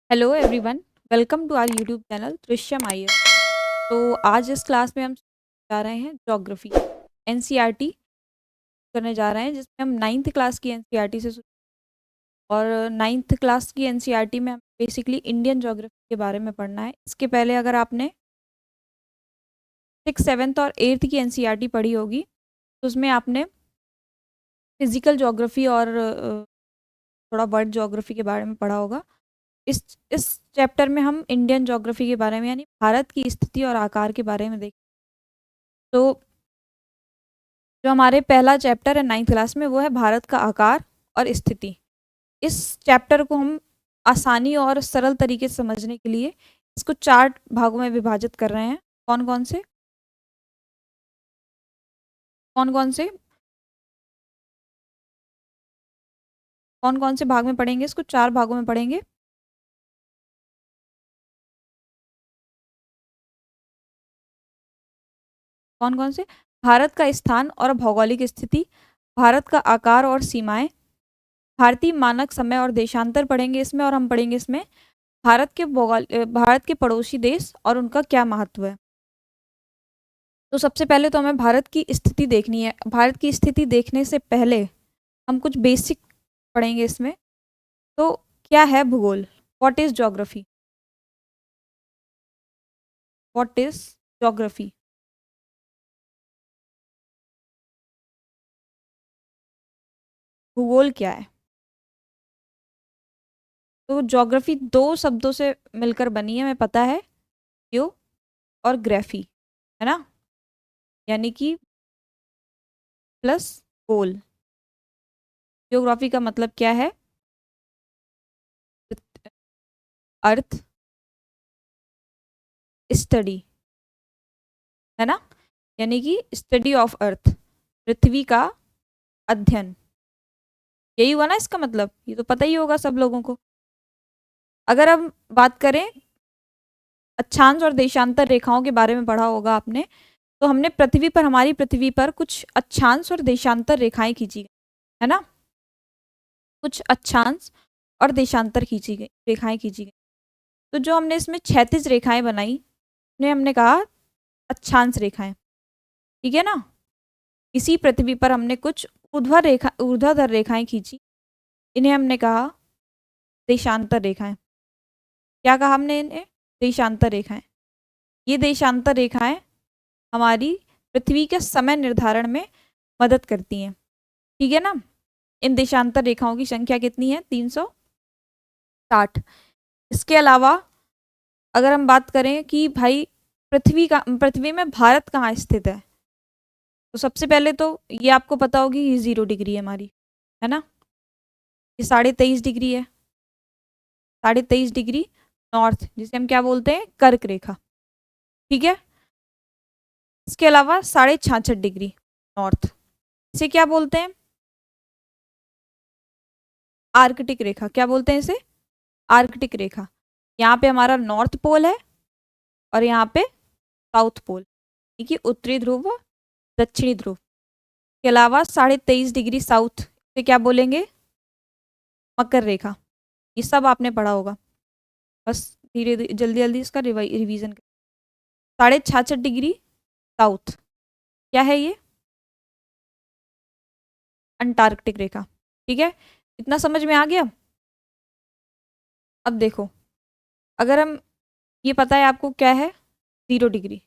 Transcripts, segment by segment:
Hello everyone, welcome to our YouTube channel Drishyam IAS. तो आज इस क्लास में हम जा रहे हैं ज्योग्राफी एनसीईआरटी करने जा रहे हैं, जिसमें हम नाइन्थ क्लास की एनसीईआरटी से और नाइन्थ क्लास की एनसीईआरटी में हम बेसिकली इंडियन ज्योग्राफी के बारे में पढ़ना है। इसके पहले अगर आपने सिक्स सेवन्थ और एट्थ की एनसीईआरटी पढ़ी होगी तो उसमें आपने फिजिकल ज्योग्राफी और थोड़ा वर्ल्ड ज्योग्राफी के बारे में पढ़ा होगा। इस इस चैप्टर में हम इंडियन ज्योग्राफी के बारे में यानी भारत की स्थिति और आकार के बारे में देखें। तो जो हमारे पहला चैप्टर है नाइन्थ क्लास में वो है भारत का आकार और स्थिति। इस चैप्टर को हम आसानी और सरल तरीके से समझने के लिए इसको चार भागों में विभाजित कर रहे हैं। कौन कौन से कौन कौन से कौन कौन से भाग में पढ़ेंगे? इसको चार भागों में पढ़ेंगे। कौन कौन से? भारत का स्थान और भौगोलिक स्थिति, भारत का आकार और सीमाएं, भारतीय मानक समय और देशांतर पढ़ेंगे इसमें, और हम पढ़ेंगे इसमें भारत के पड़ोसी देश और उनका क्या महत्व है। तो सबसे पहले तो हमें भारत की स्थिति देखनी है। भारत की स्थिति देखने से पहले हम कुछ बेसिक पढ़ेंगे इसमें। तो क्या है भूगोल? What is geography? What is geography? भूगोल क्या है? तो ज्योग्राफी दो शब्दों से मिलकर बनी है, हमें पता है, जियो और ग्राफी, है ना? यानी कि प्लस गोल। ज्योग्राफी का मतलब क्या है? अर्थ स्टडी, है ना? यानी कि स्टडी ऑफ अर्थ, पृथ्वी का अध्ययन। यही हुआ ना इसका मतलब? ये तो पता ही होगा सब लोगों को। अगर हम बात करें, अक्षांश और देशांतर रेखाओं के बारे में पढ़ा होगा आपने। तो हमने पृथ्वी पर, हमारी पृथ्वी पर कुछ अक्षांश और देशांतर रेखाएं खींची गई, है ना? कुछ अक्षांश और देशांतर खींची गई, रेखाएं खींची गई। तो जो हमने इसमें क्षैतिज रेखाएं बनाई उन्हें हमने कहा अक्षांश रेखाएं, ठीक है ना? इसी पृथ्वी पर हमने कुछ ऊर्ध्वाधर रेखाएं खींची, इन्हें हमने कहा देशांतर रेखाएं। क्या कहा हमने इन्हें? देशांतर रेखाएं। ये देशांतर रेखाएं हमारी पृथ्वी के समय निर्धारण में मदद करती हैं, ठीक है ना? इन देशांतर रेखाओं की संख्या कितनी है? 360। इसके अलावा अगर हम बात करें कि भाई पृथ्वी में भारत कहाँ स्थित है, तो सबसे पहले तो ये आपको पता होगी, ये 0 डिग्री है हमारी, है ना? ये 23.5 डिग्री है। 23.5 डिग्री नॉर्थ, जिसे हम क्या बोलते हैं? कर्क रेखा, ठीक है? इसके अलावा 66.5 डिग्री नॉर्थ, इसे क्या बोलते हैं? आर्कटिक रेखा। क्या बोलते हैं इसे? आर्कटिक रेखा। यहाँ पे हमारा नॉर्थ पोल है और यहाँ पे साउथ पोल, ठीक है, उत्तरी ध्रुव दक्षिणी ध्रुव। के अलावा 23.5 डिग्री साउथ से क्या बोलेंगे? मकर रेखा। ये सब आपने पढ़ा होगा, बस धीरे धीरे जल्दी जल्दी इसका रिवीजन कर। 66.5 डिग्री साउथ क्या है ये? अंटार्कटिक रेखा, ठीक है? इतना समझ में आ गया? अब देखो, अगर हम, ये पता है आपको क्या है 0 डिग्री?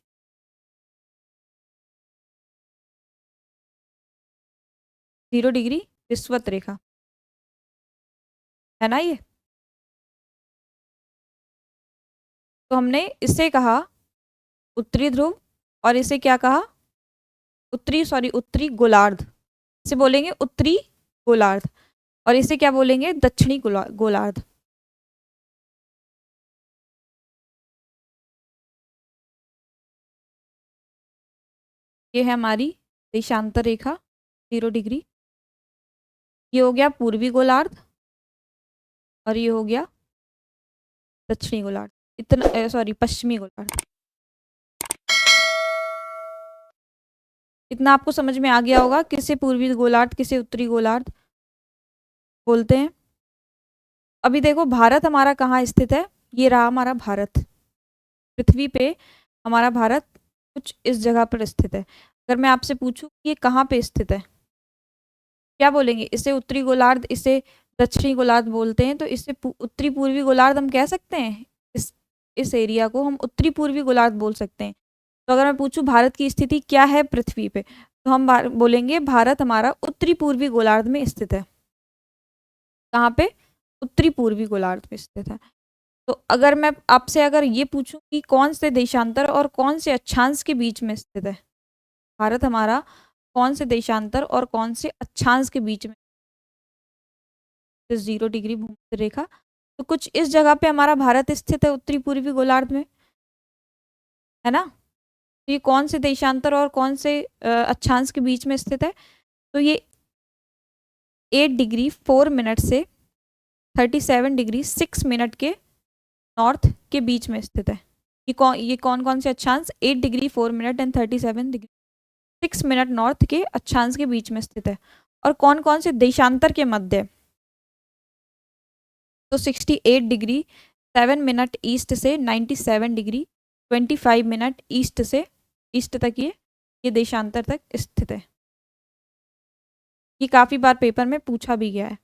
0 डिग्री विषुवत रेखा, है ना ये? तो हमने इसे कहा उत्तरी ध्रुव, और इसे क्या कहा? उत्तरी गोलार्ध। इसे बोलेंगे उत्तरी गोलार्ध, और इसे क्या बोलेंगे? दक्षिणी गोलार्ध। ये है हमारी देशांतर रेखा 0 डिग्री। ये हो गया पूर्वी गोलार्ध और ये हो गया दक्षिणी गोलार्ध। इतना सॉरी, पश्चिमी गोलार्ध। इतना आपको समझ में आ गया होगा किसे पूर्वी गोलार्ध किसे उत्तरी गोलार्ध बोलते हैं। अभी देखो भारत हमारा कहाँ स्थित है, ये रहा हमारा भारत, पृथ्वी पे हमारा भारत कुछ इस जगह पर स्थित है। अगर मैं आपसे पूछूं कि ये कहाँ पे स्थित है, क्या बोलेंगे? इसे उत्तरी गोलार्ध, इसे दक्षिणी गोलार्ध बोलते हैं, तो इसे उत्तरी पूर्वी गोलार्ध हम कह सकते हैं। इस इस एरिया को हम उत्तरी पूर्वी गोलार्ध बोल सकते हैं। तो अगर मैं पूछूं भारत की स्थिति क्या है पृथ्वी पे, तो हम बोलेंगे भारत हमारा उत्तरी पूर्वी गोलार्ध में स्थित है। कहाँ पे? उत्तरी पूर्वी गोलार्ध में स्थित है। तो अगर मैं आपसे अगर ये पूछूं कि कौन से देशांतर और कौन से अक्षांश के बीच में स्थित है, भारत हमारा कौन से देशांतर और कौन से अक्षांश के बीच में, 0 डिग्री भूमध्य रेखा, तो कुछ इस जगह पे हमारा भारत स्थित है उत्तरी पूर्वी गोलार्ध में, है ना? तो ये कौन से देशांतर और कौन से अक्षांश के बीच में स्थित है? तो ये 8 डिग्री 4 मिनट से 37 डिग्री 6 मिनट के नॉर्थ के बीच में स्थित है। ये कौन कौन से अक्षांश? 8 degree 4 minute and 37 degree 6 minute north के अक्षांश के बीच में स्थित है। और कौन कौन से देशांतर के मध्य? तो 68 डिग्री 7 मिनट ईस्ट से 97 डिग्री 25 मिनट ईस्ट से ईस्ट तक ये देशांतर तक स्थित है। ये काफी बार पेपर में पूछा भी गया है।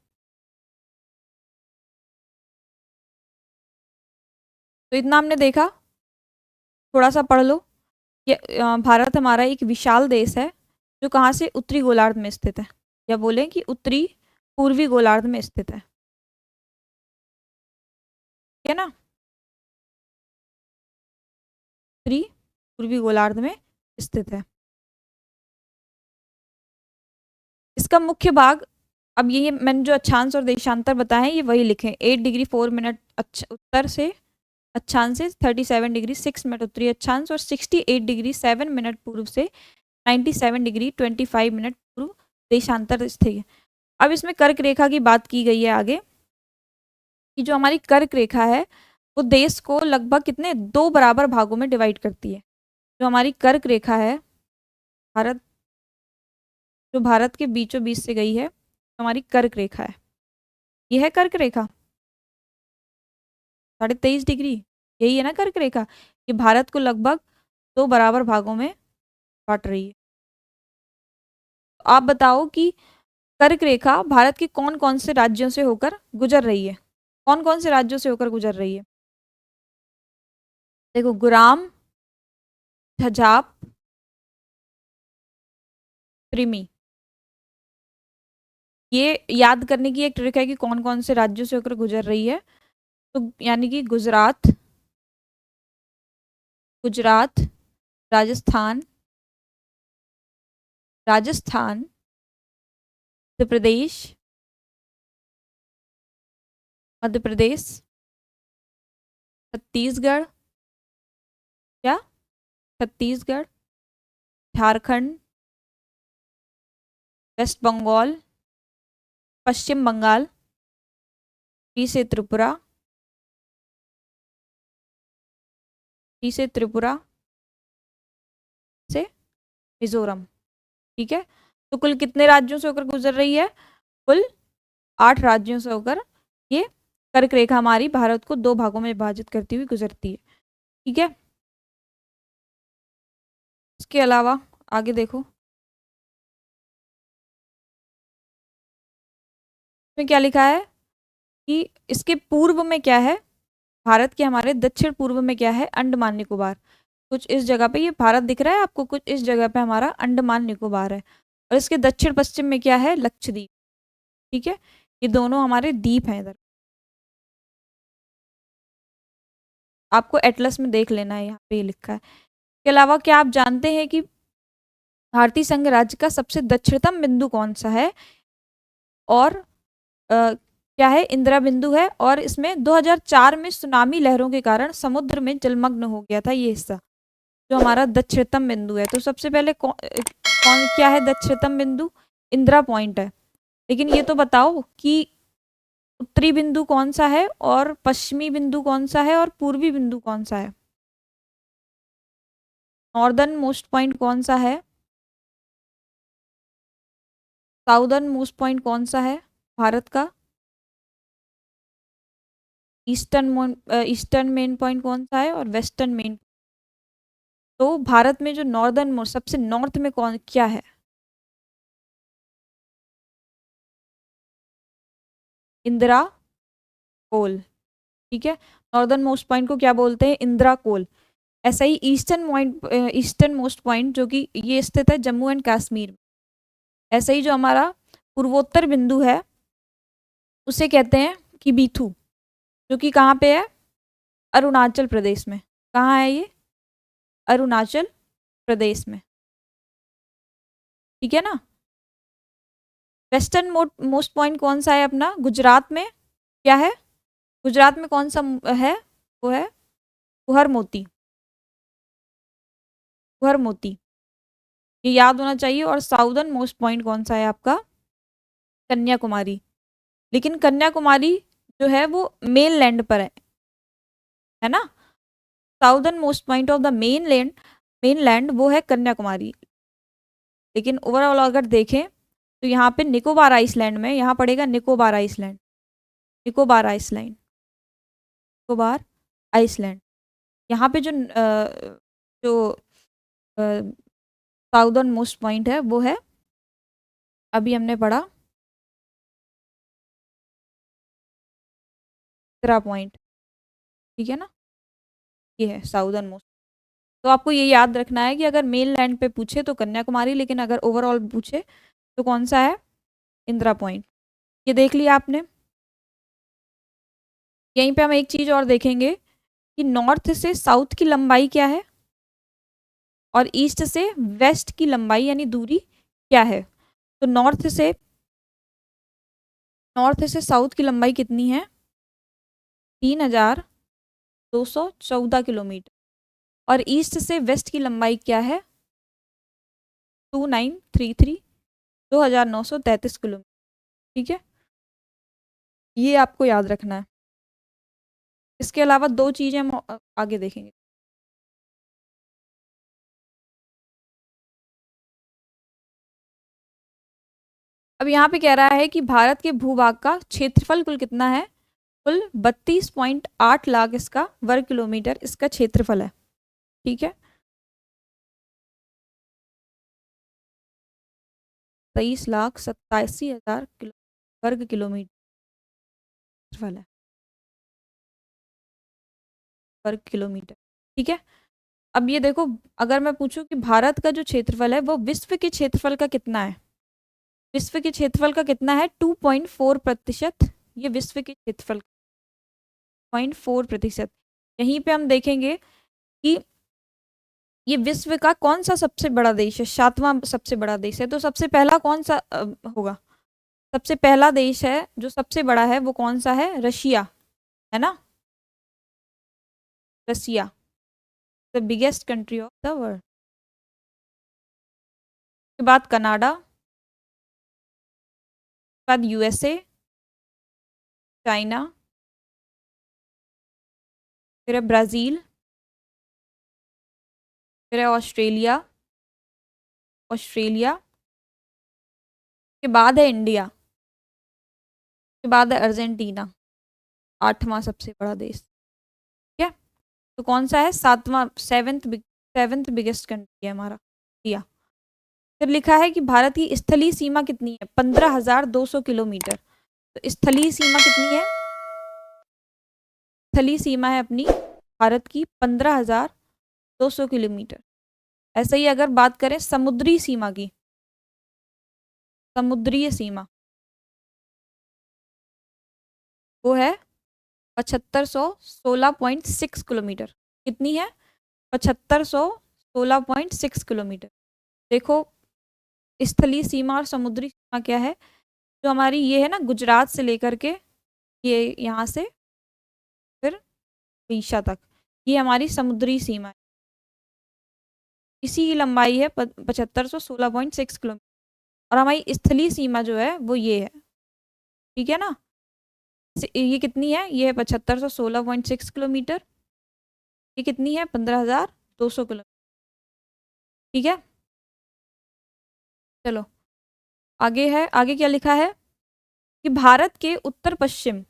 तो इतना हमने देखा, थोड़ा सा पढ़ लो। ये भारत हमारा एक विशाल देश है जो कहाँ से? उत्तरी गोलार्ध में स्थित है, या बोलें कि उत्तरी पूर्वी गोलार्ध में स्थित है, ठीक है ना? उत्तरी पूर्वी गोलार्ध में स्थित है। इसका मुख्य भाग, अब ये मैंने जो अक्षांश और देशांतर बताए हैं ये वही लिखे, 8 डिग्री 4 मिनट उत्तर से अक्षांश से, 37 डिग्री 6 मिनट उत्तरी अक्षांश, और 68 डिग्री 7 मिनट पूर्व से 97 डिग्री 25 मिनट पूर्व देशांतर स्थित है। अब इसमें कर्क रेखा की बात की गई है आगे, कि जो हमारी कर्क रेखा है वो देश को लगभग कितने 2 बराबर भागों में डिवाइड करती है। जो हमारी कर्क रेखा है, भारत, जो भारत के बीचों बीच से गई है, हमारी कर्क रेखा है, यह है कर्क रेखा 23.5 डिग्री, यही है ना कर्क रेखा। ये भारत को लगभग 2 बराबर भागों में बांट रही है। तो आप बताओ कि कर्क रेखा भारत के कौन कौन से राज्यों से होकर गुजर रही है? कौन कौन से राज्यों से होकर गुजर रही है? देखो, गुराम, झजाप, त्रिमी, ये याद करने की एक ट्रिक है कि कौन कौन से राज्यों से होकर गुजर रही है। तो यानी कि गुजरात, गुजरात, राजस्थान, राजस्थान, मध्य प्रदेश, मध्य प्रदेश, छत्तीसगढ़, क्या? छत्तीसगढ़, झारखंड, वेस्ट बंगाल, पश्चिम बंगाल, टी से त्रिपुरा, टी से त्रिपुरा से मिजोरम, ठीक है? तो कुल कितने राज्यों से होकर गुजर रही है? कुल 8 राज्यों से होकर ये कर्क रेखा हमारी भारत को 2 भागों में विभाजित करती हुई गुजरती है, ठीक है? इसके अलावा आगे देखो, इसमें क्या लिखा है कि इसके पूर्व में क्या है? भारत के हमारे दक्षिण पूर्व में क्या है? अंडमान निकोबार। कुछ इस जगह पे ये भारत दिख रहा है आपको, कुछ इस जगह पे हमारा अंडमान निकोबार है। और इसके दक्षिण पश्चिम में क्या है? लक्षद्वीप, ठीक है? ये दोनों हमारे द्वीप हैं इधर, आपको एटलस में देख लेना है, यहाँ पे ये लिखा है। इसके अलावा क्या आप जानते हैं कि भारतीय संघ राज्य का सबसे दक्षिणतम बिंदु कौन सा है? और क्या है? इंदिरा बिंदु है। और इसमें 2004 में सुनामी लहरों के कारण समुद्र में जलमग्न हो गया था ये हिस्सा, जो हमारा दक्षिणतम बिंदु है। तो सबसे पहले कौन क्या है दक्षिणतम बिंदु? इंदिरा पॉइंट है। लेकिन ये तो बताओ कि उत्तरी बिंदु कौन सा है, और पश्चिमी बिंदु कौन सा है, और पूर्वी बिंदु कौन सा है? नॉर्दर्न मोस्ट पॉइंट कौन सा है? साउदर्न मोस्ट पॉइंट कौन सा है भारत का? ईस्टर्न मेन पॉइंट कौन सा है और वेस्टर्न मेन। तो भारत में जो नॉर्दर्न मोस्ट सबसे नॉर्थ में कौन क्या है? इंदिरा कोल। ठीक है, नॉर्दर्न मोस्ट पॉइंट को क्या बोलते हैं? इंदिरा कोल। ऐसा ही ईस्टर्न मोस्ट पॉइंट जो कि ये स्थित है जम्मू एंड कश्मीर में। ऐसा ही जो हमारा पूर्वोत्तर बिंदु है उसे कहते हैं कि बीथू, जो कि कहाँ पे है? अरुणाचल प्रदेश में। कहाँ है ये? अरुणाचल प्रदेश में। ठीक है ना। वेस्टर्न मोस्ट पॉइंट कौन सा है अपना? गुजरात में। क्या है? गुजरात में कौन सा है? वो है कुहर मोती। कुहर मोती, ये याद होना चाहिए। और साउदर्न मोस्ट पॉइंट कौन सा है आपका? कन्याकुमारी। लेकिन कन्याकुमारी जो है वो मेन लैंड पर है ना। Southern most point of the main land वो है कन्याकुमारी। लेकिन ओवरऑल अगर देखें तो यहाँ पे निकोबार आइसलैंड में, यहाँ पड़ेगा Nicobar island. Nicobar island, Nicobar island. यहाँ पे जो साउदर्न मोस्ट पॉइंट है वो है, अभी हमने पढ़ा, उत्तरा पॉइंट। ठीक है ना, ये है साउदर्न मोस्ट। तो आपको ये याद रखना है कि अगर मेन लैंड पे पूछे तो कन्याकुमारी, लेकिन अगर ओवरऑल पूछे तो कौन सा है? इंदिरा पॉइंट। ये देख लिया आपने। यहीं पे हम एक चीज और देखेंगे कि नॉर्थ से साउथ की लंबाई क्या है और ईस्ट से वेस्ट की लंबाई यानी दूरी क्या है। तो नॉर्थ से साउथ की लंबाई कितनी है? 3214 किलोमीटर। और ईस्ट से वेस्ट की लंबाई क्या है? 2933, 2933 किलोमीटर। ठीक है, ये आपको याद रखना है। इसके अलावा दो चीजें हम आगे देखेंगे। अब यहाँ पे कह रहा है कि भारत के भूभाग का क्षेत्रफल कुल कितना है? कुल 32.8 लाख इसका वर्ग किलोमीटर इसका क्षेत्रफल है। ठीक है, 23,87,000 वर्ग किलोमीटर क्षेत्रफल है। वर्ग किलोमीटर। ठीक है, अब ये देखो, अगर मैं पूछूं कि भारत का जो क्षेत्रफल है वो विश्व के क्षेत्रफल का कितना है? विश्व के क्षेत्रफल का कितना है? 2.4%। ये विश्व के क्षेत्रफल 0.4%। यहीं पे हम देखेंगे कि ये विश्व का कौन सा सबसे बड़ा देश है, सातवां सबसे बड़ा देश है। तो सबसे पहला कौन सा होगा? सबसे पहला देश है जो सबसे बड़ा है वो कौन सा है? रशिया, है ना। Russia, the biggest country of the world. के बाद कनाडा, बाद यूएसए, चाइना, फिर है ब्राज़ील, फिर है ऑस्ट्रेलिया। ऑस्ट्रेलिया के बाद है इंडिया, के बाद है अर्जेंटीना, आठवां सबसे बड़ा देश। ठीक है, तो कौन सा है? सातवां, सेवेंथ बिगेस्ट कंट्री है हमारा इंडिया। फिर लिखा है कि भारत की स्थलीय सीमा कितनी है? 15,200 किलोमीटर। तो स्थलीय सीमा कितनी है? स्थलीय सीमा है अपनी भारत की 15,200 किलोमीटर। ऐसे ही अगर बात करें समुद्री सीमा की, समुद्रीय सीमा वो है 7516.6 किलोमीटर। कितनी है? 7516.6 किलोमीटर। देखो, स्थलीय सीमा और समुद्री सीमा क्या है? जो हमारी ये है ना, गुजरात से लेकर के ये यहाँ से फिर उड़ीसा तक, ये हमारी समुद्री सीमा है। इसी की लंबाई है 7516.6 किलोमीटर। और हमारी स्थलीय सीमा जो है वो ये है। ठीक है ना, ये कितनी है? ये है 7516.6 किलोमीटर। ये कितनी है? 15,200 किलोमीटर। ठीक है, चलो आगे है। आगे क्या लिखा है कि भारत के उत्तर पश्चिम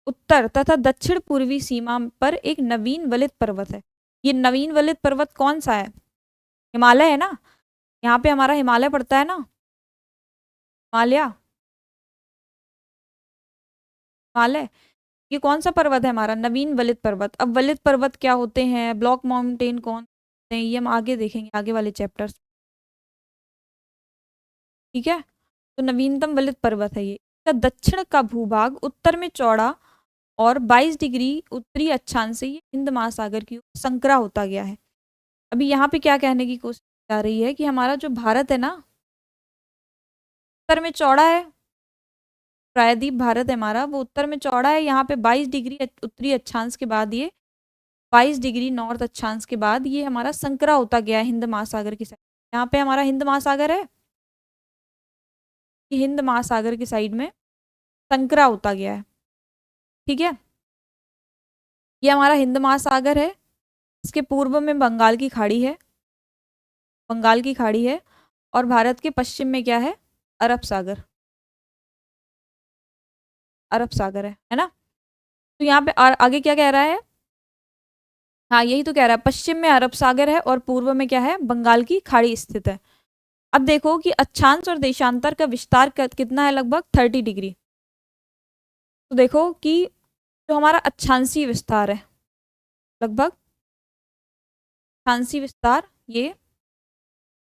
उत्तर तथा दक्षिण पूर्वी सीमा पर एक नवीन वलित पर्वत है। ये नवीन वलित पर्वत कौन सा है? हिमालय है ना, यहाँ पे हमारा हिमालय पड़ता है ना, हिमालय, हिमालय। ये कौन सा पर्वत है हमारा? नवीन वलित पर्वत। अब वलित पर्वत क्या होते हैं, ब्लॉक माउंटेन कौन होते हैं, ये हम आगे देखेंगे, आगे वाले चैप्टर्स। ठीक है, तो नवीनतम वलित पर्वत है ये। इसका दक्षिण का भूभाग उत्तर में चौड़ा और 22 डिग्री उत्तरी अक्षांश से ये हिंद महासागर की ओर संकरा होता गया है। अभी यहाँ पे क्या कहने की कोशिश की जा रही है कि हमारा जो भारत है ना, उत्तर में चौड़ा है, प्रायद्वीप भारत है हमारा, वो उत्तर में चौड़ा है। यहाँ पे 22 डिग्री उत्तरी अक्षांश के बाद ये 22 डिग्री नॉर्थ अक्षांश के बाद ये हमारा संकरा होता गया है हिंद महासागर की साइड। यहाँ पे हमारा हिंद महासागर है, कि हिंद महासागर की साइड में संकरा होता गया है। ठीक है, ये हमारा हिंद महासागर है, इसके पूर्व में बंगाल की खाड़ी है, बंगाल की खाड़ी है, और भारत के पश्चिम में क्या है? अरब सागर, अरब सागर है ना। तो यहाँ पे आगे क्या कह रहा है? हाँ यही तो कह रहा है, पश्चिम में अरब सागर है और पूर्व में क्या है? बंगाल की खाड़ी स्थित है। अब देखो कि अक्षांश और देशांतर का विस्तार कितना है? लगभग 30 डिग्री। तो देखो कि जो हमारा अक्षांशीय विस्तार है, लगभग अक्षांशीय विस्तार ये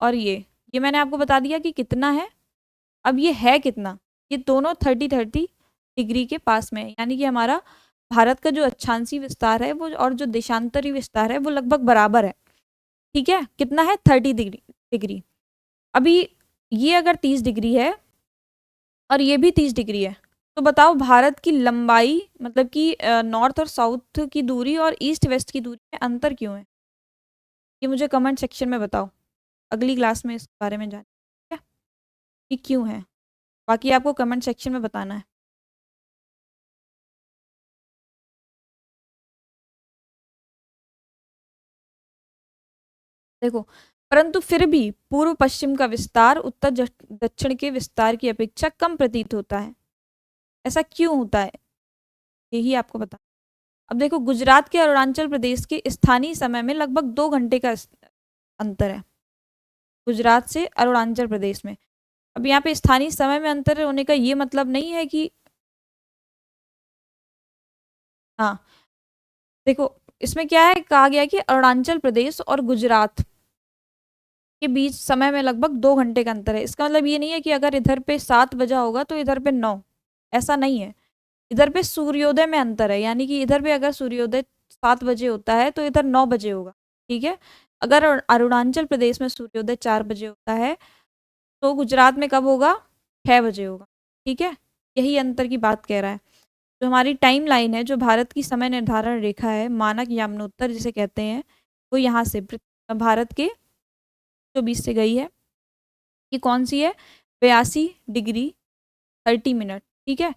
और ये मैंने आपको बता दिया कि कितना है। अब ये है कितना? ये दोनों 30 डिग्री के पास में है, यानी कि हमारा भारत का जो अक्षांशीय विस्तार है वो और जो देशांतरी विस्तार है वो लगभग बराबर है। ठीक है, कितना है? 30 डिग्री। अभी ये अगर 30 डिग्री है और ये भी 30 डिग्री है, तो बताओ भारत की लंबाई, मतलब कि नॉर्थ और साउथ की दूरी और ईस्ट वेस्ट की दूरी में अंतर क्यों है? ये मुझे कमेंट सेक्शन में बताओ, अगली क्लास में इस बारे में जाने, ठीक है, कि क्यों है। बाकी आपको कमेंट सेक्शन में बताना है। देखो, परंतु फिर भी पूर्व पश्चिम का विस्तार उत्तर दक्षिण के विस्तार की अपेक्षा कम प्रतीत होता है। ऐसा क्यों होता है, यही आपको बता। अब देखो, गुजरात के अरुणाचल प्रदेश के स्थानीय समय में लगभग 2 घंटे का अंतर है, गुजरात से अरुणाचल प्रदेश में। अब यहाँ पे स्थानीय समय में अंतर होने का ये मतलब नहीं है कि, हाँ देखो इसमें क्या है, कहा गया कि अरुणाचल प्रदेश और गुजरात के बीच समय में लगभग 2 घंटे का अंतर है। इसका मतलब ये नहीं है कि अगर इधर पे 7 बजा होगा तो इधर पे 9, ऐसा नहीं है। इधर पे सूर्योदय में अंतर है, यानी कि इधर पे अगर सूर्योदय 7 बजे होता है तो इधर 9 बजे होगा। ठीक है, अगर अरुणाचल प्रदेश में सूर्योदय 4 बजे होता है तो गुजरात में कब होगा? 6 बजे होगा। ठीक है, यही अंतर की बात कह रहा है। जो हमारी टाइम लाइन है, जो भारत की समय निर्धारण रेखा है, मानक यामनोत्तर जिसे कहते हैं, वो यहाँ से भारत के जो बीच से गई है। ये कौन सी है? 82 डिग्री 30 मिनट। ठीक है,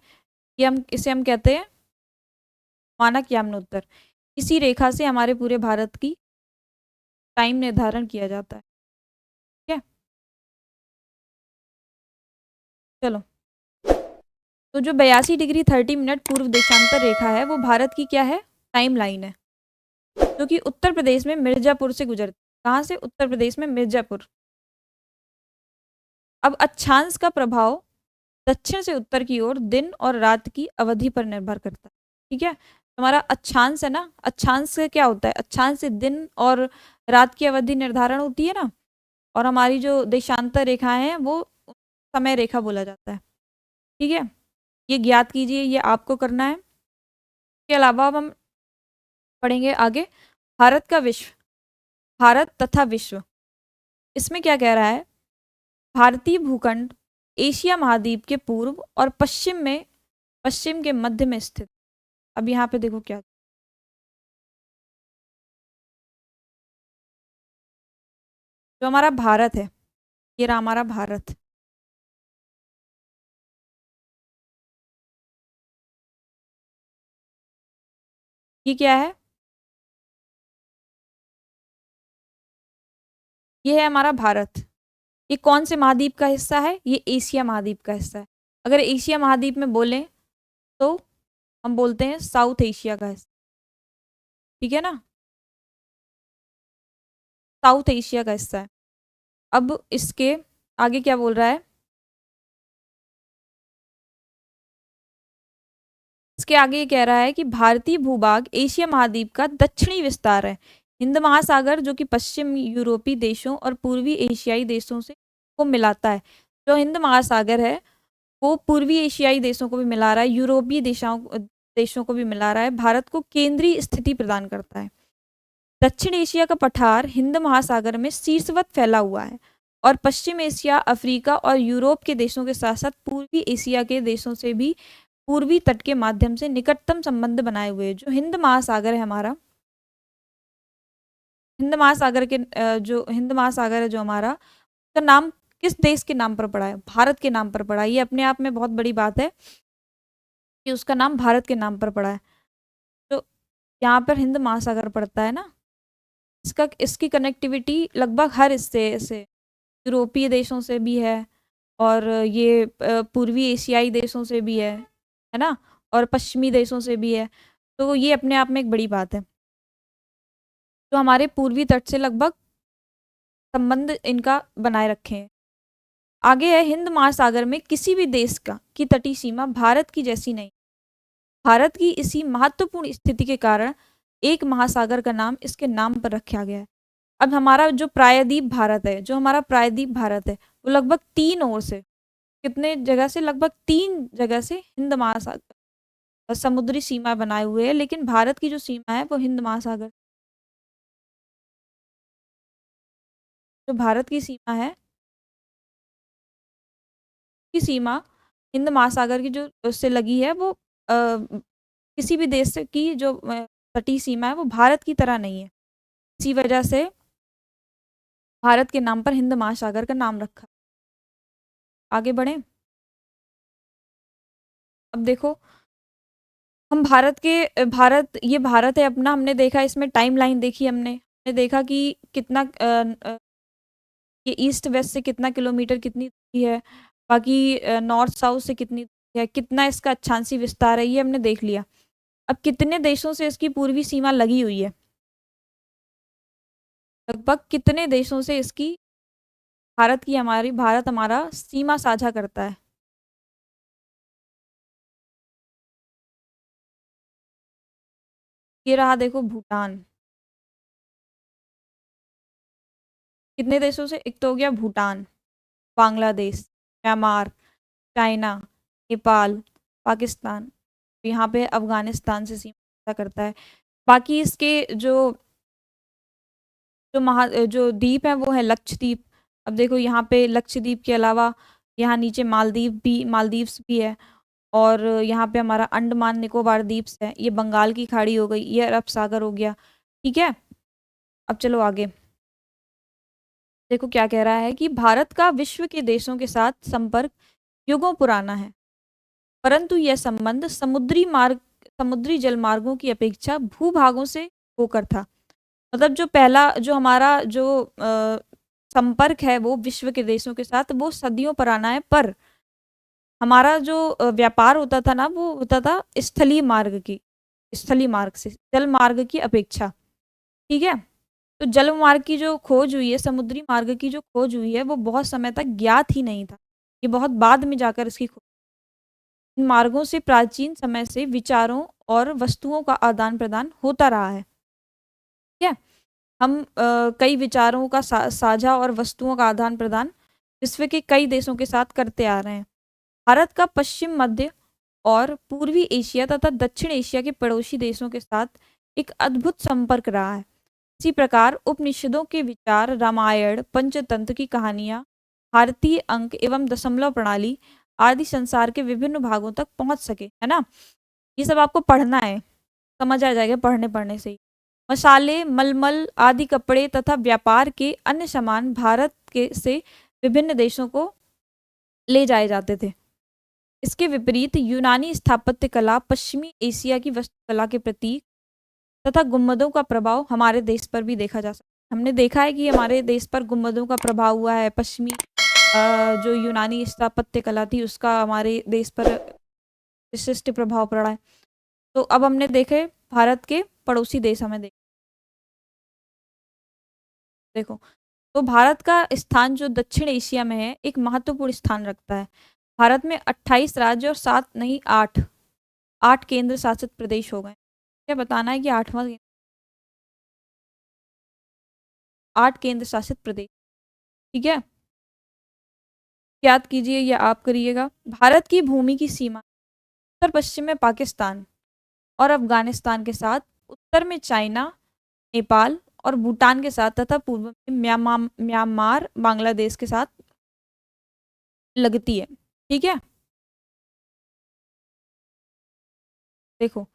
ये इसे हम कहते हैं मानक यामनोत्तर। इसी रेखा से हमारे पूरे भारत की टाइम निर्धारण किया जाता है। ठीक है, चलो, तो जो 82 डिग्री 30 मिनट पूर्व देशांतर रेखा है वो भारत की क्या है? टाइम लाइन है, जो कि उत्तर प्रदेश में मिर्जापुर से गुजरती। कहाँ से? उत्तर प्रदेश में मिर्जापुर। अब अक्षांश का प्रभाव दक्षिण से उत्तर की ओर दिन और रात की अवधि पर निर्भर करता है। ठीक है, हमारा अक्षांश है ना, अक्षांश से क्या होता है? अक्षांश से दिन और रात की अवधि निर्धारण होती है ना, और हमारी जो देशांतर रेखाएं हैं वो समय रेखा बोला जाता है। ठीक है, ये ज्ञात कीजिए, ये आपको करना है। इसके अलावा अब हम पढ़ेंगे आगे भारत का विश्व, भारत तथा विश्व। इसमें क्या कह रहा है? भारतीय भूखंड एशिया महाद्वीप के पूर्व और पश्चिम में, पश्चिम के मध्य में स्थित। अब यहाँ पे देखो क्या, जो हमारा भारत है, ये रहा हमारा भारत। ये क्या है? ये है हमारा भारत। ये कौन से महाद्वीप का हिस्सा है? ये एशिया महाद्वीप का हिस्सा है। अगर एशिया महाद्वीप में बोलें तो हम बोलते हैं साउथ एशिया का हिस्सा, ठीक है ना, साउथ एशिया का हिस्सा है। अब इसके आगे क्या बोल रहा है, इसके आगे ये कह रहा है कि भारतीय भूभाग एशिया महाद्वीप का दक्षिणी विस्तार है। हिंद महासागर जो कि पश्चिम यूरोपीय देशों और पूर्वी एशियाई देशों से को मिलाता है। जो हिंद महासागर है वो पूर्वी एशियाई देशों को भी मिला रहा है, यूरोपीय देशों को भी मिला रहा है, भारत को केंद्रीय स्थिति प्रदान करता है। दक्षिण एशिया का पठार हिंद महासागर में शीर्षवत फैला हुआ है और पश्चिम एशिया, अफ्रीका और यूरोप के देशों के साथ साथ पूर्वी एशिया के देशों से भी पूर्वी तट के माध्यम से निकटतम संबंध बनाए हुए हैं। जो हिंद महासागर है हमारा, हिंद महासागर के जो हिंद महासागर है जो हमारा, उसका नाम किस देश के नाम पर पड़ा है, भारत के नाम पर पड़ा है। ये अपने आप में बहुत बड़ी बात है कि उसका नाम भारत के नाम पर पड़ा है। तो यहाँ पर हिंद महासागर पड़ता है ना, इसका इसकी कनेक्टिविटी लगभग हर हिस्से से, यूरोपीय देशों से भी है और ये पूर्वी एशियाई देशों से भी है ना, और पश्चिमी देशों से भी है। तो ये अपने आप में एक बड़ी बात है। तो हमारे पूर्वी तट से लगभग संबंध इनका बनाए रखे हैं। आगे है, हिंद महासागर में किसी भी देश का की तटीय सीमा भारत की जैसी नहीं। भारत की इसी महत्वपूर्ण स्थिति के कारण एक महासागर का नाम इसके नाम पर रखा गया है। अब हमारा जो प्रायद्वीप भारत है, जो हमारा प्रायद्वीप भारत है, वो लगभग 3 ओर से, कितने जगह से, लगभग 3 जगह से हिंद महासागर समुद्री सीमा बनाए हुए है, लेकिन भारत की जो सीमा है वो हिंद महासागर, जो भारत की सीमा है की सीमा हिंद महासागर की जो उससे लगी है, वो किसी भी देश से की जो तटीय सीमा है वो भारत की तरह नहीं है। इसी वजह से भारत के नाम पर हिंद महासागर का नाम रखा। आगे बढ़े, अब देखो, हम ये भारत है अपना, हमने देखा इसमें टाइम लाइन देखी, हमने देखा कि कितना ये ईस्ट वेस्ट से कितना किलोमीटर कितनी दूरी है, बाकी नॉर्थ साउथ से कितनी दूरी है, कितना इसका अक्षांशीय विस्तार है, ये हमने देख लिया। अब कितने देशों से इसकी पूर्वी सीमा लगी हुई है, लगभग कितने देशों से इसकी भारत हमारा सीमा साझा करता है। ये रहा देखो भूटान, कितने देशों से, एक तो हो गया भूटान, बांग्लादेश, म्यांमार, चाइना, नेपाल, पाकिस्तान, यहाँ पे अफगानिस्तान से सीमा करता है। बाकी इसके जो द्वीप है वो है लक्षद्वीप। अब देखो यहाँ पे लक्षद्वीप के अलावा यहाँ नीचे मालदीव्स भी है, और यहाँ पे हमारा अंडमान निकोबार द्वीप्स है, ये बंगाल की खाड़ी हो गई, ये अरब सागर हो गया, ठीक है। अब चलो आगे देखो क्या कह रहा है कि भारत का विश्व के देशों के साथ संपर्क युगों पुराना है, परंतु यह संबंध समुद्री जल मार्गों की अपेक्षा भूभागों से होकर था। मतलब जो पहला जो हमारा जो संपर्क है वो विश्व के देशों के साथ वो सदियों पुराना है, पर हमारा जो व्यापार होता था ना वो होता था स्थलीय मार्ग से, जल मार्ग की अपेक्षा, ठीक है। तो जल मार्ग की जो खोज हुई है, समुद्री मार्ग की जो खोज हुई है, वो बहुत समय तक ज्ञात ही नहीं था, ये बहुत बाद में जाकर इसकी खोज। इन मार्गों से प्राचीन समय से विचारों और वस्तुओं का आदान प्रदान होता रहा है, ठीक है। हम कई विचारों का साझा और वस्तुओं का आदान प्रदान विश्व के कई देशों के साथ करते आ रहे हैं। भारत का पश्चिम, मध्य और पूर्वी एशिया तथा दक्षिण एशिया के पड़ोसी देशों के साथ एक अद्भुत संपर्क रहा है। इसी प्रकार उपनिषदों के विचार, रामायण, पंचतंत्र की कहानियां, भारतीय अंक एवं दशमलव प्रणाली आदि संसार के विभिन्न भागों तक पहुंच सके, है ना। ये सब आपको पढ़ना है, समझ आ जाएगा पढ़ने पढ़ने से ही। मसाले, मलमल आदि कपड़े तथा व्यापार के अन्य सामान भारत के से विभिन्न देशों को ले जाए जाते थे। इसके विपरीत यूनानी स्थापत्य कला, पश्चिमी एशिया की वास्तुकला के प्रतीक तथा गुम्बदों का प्रभाव हमारे देश पर भी देखा जा सकता है। हमने देखा है कि हमारे देश पर गुम्बदों का प्रभाव हुआ है, पश्चिमी जो यूनानी स्थापत्य कला थी उसका हमारे देश पर विशिष्ट प्रभाव पड़ा है। तो अब हमने देखे भारत के पड़ोसी देश, हमें देखो। तो भारत का स्थान जो दक्षिण एशिया में है एक महत्वपूर्ण स्थान रखता है। भारत में 28 राज्य और 7 नहीं 8 केंद्र शासित प्रदेश हो गए। क्या बताना है कि 8 केंद्र शासित प्रदेश, ठीक है। याद कीजिए या आप करिएगा। भारत की भूमि की सीमा उत्तर पश्चिम में पाकिस्तान और अफगानिस्तान के साथ, उत्तर में चाइना, नेपाल और भूटान के साथ तथा पूर्व में म्यांमार बांग्लादेश के साथ लगती है, ठीक है। देखो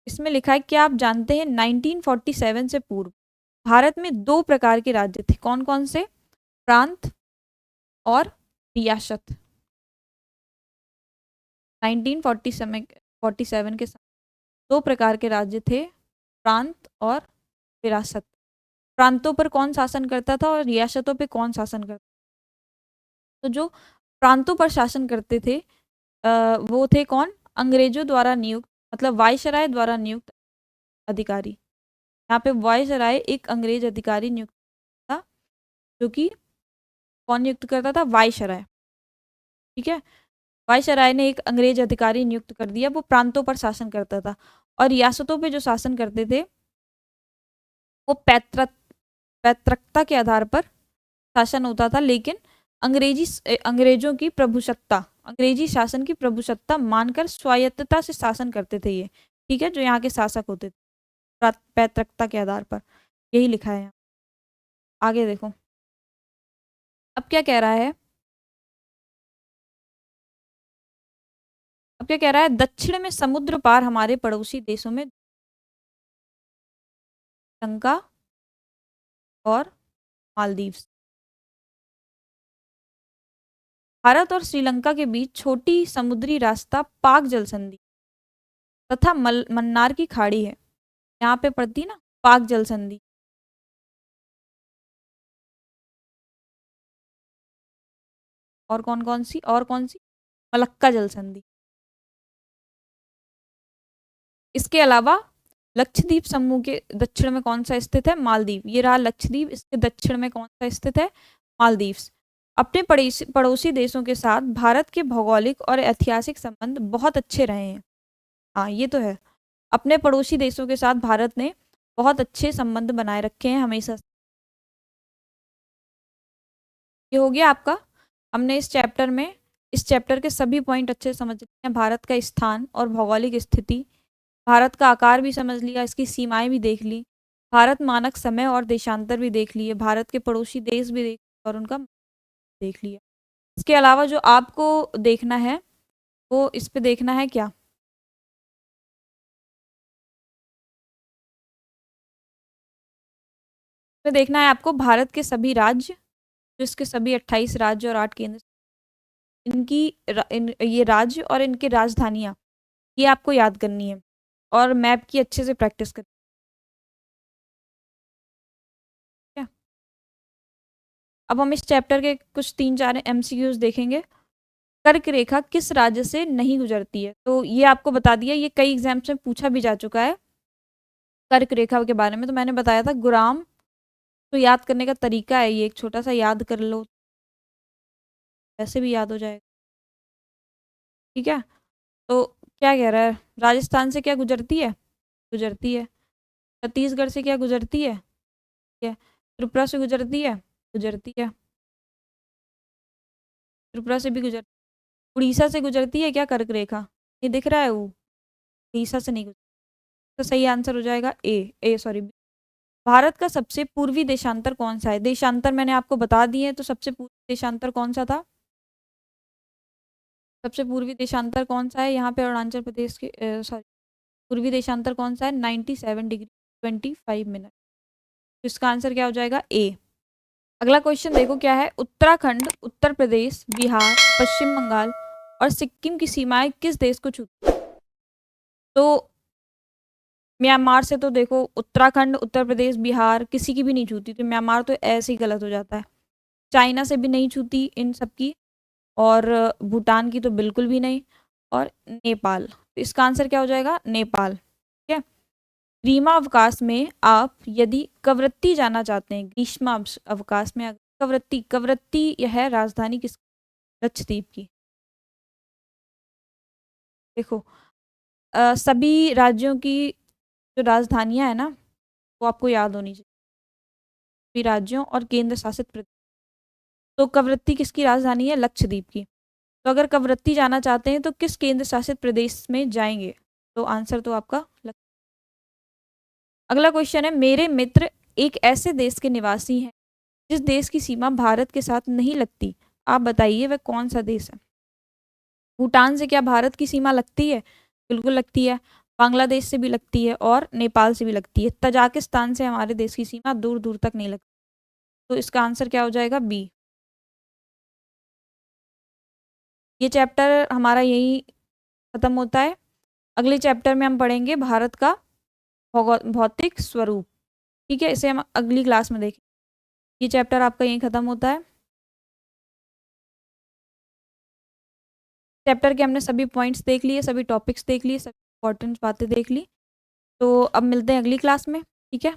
इसमें लिखा है कि आप जानते हैं 1947 से पूर्व भारत में 2 प्रकार के राज्य थे, कौन कौन से? प्रांत और रियासत। 1947 के साथ 2 प्रकार के राज्य थे, प्रांत और विरासत। प्रांतों पर कौन शासन करता था और रियासतों पे कौन शासन करता? तो जो प्रांतों पर शासन करते थे वो थे कौन? अंग्रेजों द्वारा नियुक्त, मतलब वायसराय द्वारा नियुक्त अधिकारी। यहाँ पे वायसराय एक अंग्रेज अधिकारी नियुक्त था, जो कि कौन नियुक्त करता था? वायसराय, ठीक है। वायसराय ने एक अंग्रेज अधिकारी नियुक्त कर दिया, वो प्रांतों पर शासन करता था। और रियासतों पे जो शासन करते थे वो पैतृकता के आधार पर शासन होता था, लेकिन अंग्रेजों की प्रभुसत्ता, अंग्रेजी शासन की प्रभुसत्ता मानकर स्वायत्तता से शासन करते थे ये, ठीक है, जो यहाँ के शासक होते थे पैतृकता के आधार पर। यही लिखा है यहाँ। आगे देखो अब क्या कह रहा है। अब क्या कह रहा है? दक्षिण में समुद्र पार हमारे पड़ोसी देशों में श्रीलंका और मालदीव्स। भारत और श्रीलंका के बीच छोटी समुद्री रास्ता पाक जल संधि तथा मन्नार की खाड़ी है, यहाँ पे पड़ती ना पाक जल संधि। और कौन कौन सी? और कौन सी? मलक्का जल संधि। इसके अलावा लक्षद्वीप समूह के दक्षिण में कौन सा स्थित है? मालदीव। ये रहा लक्षद्वीप, इसके दक्षिण में कौन सा स्थित है? मालदीव्स। अपने पड़ोसी देशों के साथ भारत के भौगोलिक और ऐतिहासिक संबंध बहुत अच्छे रहे हैं। हाँ ये तो है, अपने पड़ोसी देशों के साथ भारत ने बहुत अच्छे संबंध बनाए रखे हैं हमेशा। ये हो गया आपका। हमने इस चैप्टर के सभी पॉइंट अच्छे से समझ लिए हैं। भारत का स्थान और भौगोलिक स्थिति, भारत का आकार भी समझ लिया, इसकी सीमाएं भी देख ली, भारत मानक समय और देशांतर भी देख लिए, भारत के पड़ोसी देश भी देख और उनका देख लिया। इसके अलावा जो आपको देखना है वो इस पे देखना है क्या? इसमें देखना है आपको भारत के सभी राज्य, जो इसके सभी 28 राज्य और 8 केंद्र, ये राज्य और इनकी राजधानियां, ये आपको याद करनी है और मैप की अच्छे से प्रैक्टिस करनी है। अब हम इस चैप्टर के कुछ 3-4 एमसीक्यूज देखेंगे। कर्क रेखा किस राज्य से नहीं गुजरती है? तो ये आपको बता दिया, ये कई एग्जाम्स में पूछा भी जा चुका है कर्क रेखा के बारे में। तो मैंने बताया था गुराम, तो याद करने का तरीका है ये, एक छोटा सा याद कर लो, ऐसे भी याद हो जाएगा, ठीक है। तो क्या कह रहा है? राजस्थान से क्या गुजरती है? गुजरती है। छत्तीसगढ़ से क्या गुजरती है? ठीक है। त्रिपुरा से गुजरती है? गुजरती है। त्रिपुरा से भी गुजर उड़ीसा से गुजरती है क्या कर्क रेखा? ये दिख रहा है वो, उड़ीसा से नहीं गुजरती। तो सही आंसर हो जाएगा ए सॉरी। भारत का सबसे पूर्वी देशांतर कौन सा है? देशांतर मैंने आपको बता दिए हैं, तो सबसे पूर्वी देशांतर कौन सा था? सबसे पूर्वी देशांतर कौन सा है? यहाँ पे अरुणाचल प्रदेश के सॉरी, पूर्वी देशांतर कौन सा है? 97 डिग्री 25 मिनट। तो इसका आंसर क्या हो जाएगा? ए। अगला क्वेश्चन देखो क्या है। उत्तराखंड, उत्तर प्रदेश, बिहार, पश्चिम बंगाल और सिक्किम की सीमाएं किस देश को छूती? तो म्यांमार से तो देखो उत्तराखंड, उत्तर प्रदेश, बिहार किसी की भी नहीं छूती, तो म्यांमार तो ऐसे ही गलत हो जाता है। चाइना से भी नहीं छूती इन सब की, और भूटान की तो बिल्कुल भी नहीं, और नेपाल, तो इसका आंसर क्या हो जाएगा? नेपाल। ठीक है। ग्रीष्मावकाश में आप यदि कवरत्ती जाना चाहते हैं, ग्रीष्म अवकाश में कवरत्ती, कवरत्ती यह है राजधानी किस? लक्षद्वीप की। देखो सभी राज्यों की जो राजधानियां है ना वो आपको याद होनी चाहिए, सभी राज्यों और केंद्र शासित प्रदेश। तो कवरत्ती किसकी राजधानी है? लक्षद्वीप की। तो अगर कवरत्ती जाना चाहते हैं तो किस केंद्र शासित प्रदेश में जाएंगे? तो आंसर तो आपका अगला क्वेश्चन है, मेरे मित्र एक ऐसे देश के निवासी हैं जिस देश की सीमा भारत के साथ नहीं लगती, आप बताइए वह कौन सा देश है? भूटान से क्या भारत की सीमा लगती है? बिल्कुल लगती है। बांग्लादेश से भी लगती है और नेपाल से भी लगती है। तजाकिस्तान से हमारे देश की सीमा दूर दूर तक नहीं लगती। तो इसका आंसर क्या हो जाएगा? बी। ये चैप्टर हमारा यही खत्म होता है। अगले चैप्टर में हम पढ़ेंगे भारत का भौतिक स्वरूप। ठीक है, इसे हम अगली क्लास में देखें। ये चैप्टर आपका यहीं खत्म होता है। चैप्टर के हमने सभी पॉइंट्स देख लिए, सभी टॉपिक्स देख लिए, सभी इंपॉर्टेंट बातें देख ली। तो अब मिलते हैं अगली क्लास में। ठीक है।